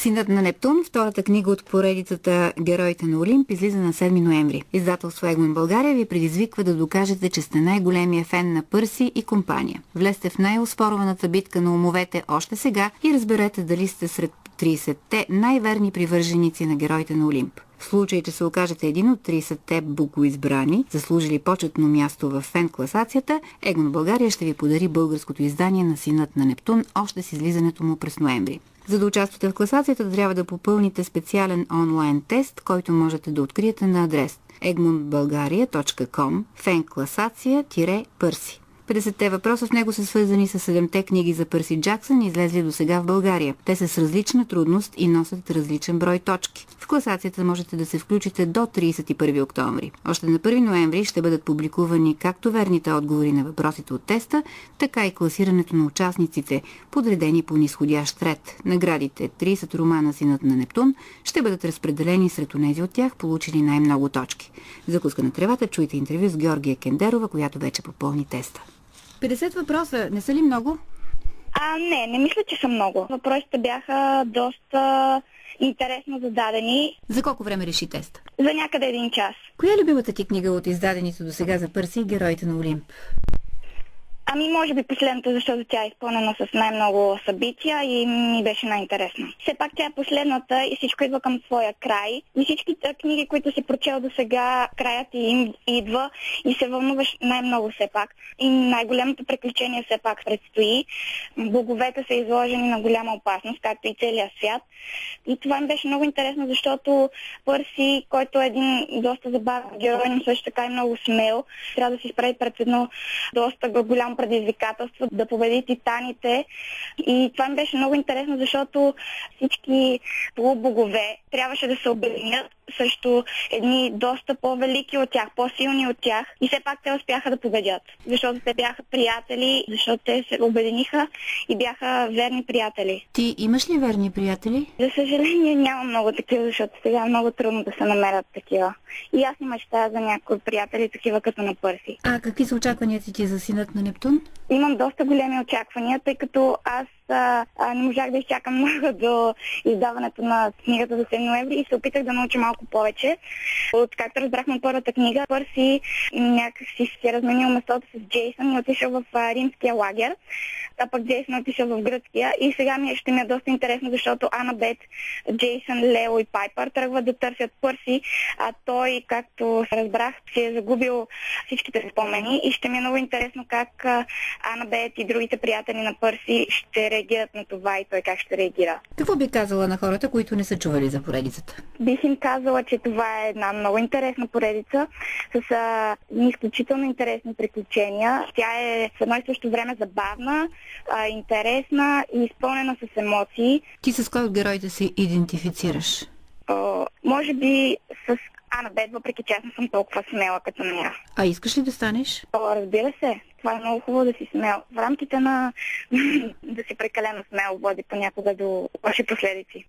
Синът на Нептун, втората книга от поредицата Героите на Олимп, излиза на 7 ноември. Издателство Егмон България ви предизвиква да докажете, че сте най-големия фен на Пърси и компания. Влезте в най-оспорваната битка на умовете още сега и разберете дали сте сред 30-те най-верни привърженици на Героите на Олимп. В случай, че се окажете един от 30-те богоизбрани, заслужили почетно място в фен-класацията, Егмон България ще ви подари българското издание на Синът на Нептун още с излизането му през ноември. За да участвате в класацията, трябва да попълните специален онлайн тест, който можете да откриете на адрес egmonbulgaria.com фенкласация-пърси. 50-те въпроса в него са свързани с 7-те книги за Пърси Джаксън, излезли до сега в България. Те са с различна трудност и носят различен брой точки. В класацията можете да се включите до 31 октомври. Още на 1 ноември ще бъдат публикувани както верните отговори на въпросите от теста, така и класирането на участниците, подредени по низходящ ред. Наградите 30 романа Синът на Нептун ще бъдат разпределени сред онези от тях, получили най-много точки. В закуска на тревата чуйте интервю с Георгия Кендерова, която вече попълни теста. 50 въпроса, не са ли много? Не мисля, че са много. Въпросите бяха доста интересно зададени. За колко време реши теста? За някъде 1 час. Коя е любимата ти книга от издадените до сега за Пърси и Героите на Олимп? Може би последната, защото тя е изпълнена с най-много събития и ми беше най-интересна. Все пак тя е последната и всичко идва към своя край. И всичките книги, които си прочел до сега, краят им идва и се вълнуваш най-много все пак. И най-голямото приключение все пак предстои. Боговете са изложени на голяма опасност, както и целият свят. И това ми беше много интересно, защото Пърси, който е един доста забавен герой, но също така и много смел, трябва да се изправи пред едно доста голямо предизвикателство да победи титаните. И това ми беше много интересно, защото всички полубогове трябваше да се обединят срещу едни доста по-велики от тях, по-силни от тях. И все пак те успяха да победят, защото те бяха приятели, защото те се обединиха и бяха верни приятели. Ти имаш ли верни приятели? За съжаление нямам много такива, защото сега е много трудно да се намерят такива. И аз мечтая за някои приятели, такива като на Пърси. А какви са очакванията ти за Синът на Нептун? Имам доста големи очаквания, тъй като аз не можах да изчакам много до издаването на книгата за 7 ноември и се опитах да науча малко повече. Както разбрахме от първата книга, Пърси някак си се разменил местото с Джейсън и отишъл в римския лагер, а пък Джейсън отишъл в гръцкия. И сега ще ми е доста интересно, защото Анабет, Джейсън, Лео и Пайпър тръгват да търсят Пърси, а той, както разбрах, си е загубил всичките спомени и ще ми е много интересно как Анабет и другите приятели на Пърси ще реагират на това и той как ще реагира. Какво би казала на хората, които не са чували за поредицата? Бих им казала, че това е една много интересна поредица с изключително интересни приключения. Тя е в едно и също време забавна, интересна и изпълнена с емоции. Ти с кой от героите се идентифицираш? Може би с Анабет, въпреки че аз не съм толкова смела като нея. А искаш ли да станеш? Разбира се. Това е много хубаво да си смел. В рамките на да си прекалено смел води понякога до лоши последици.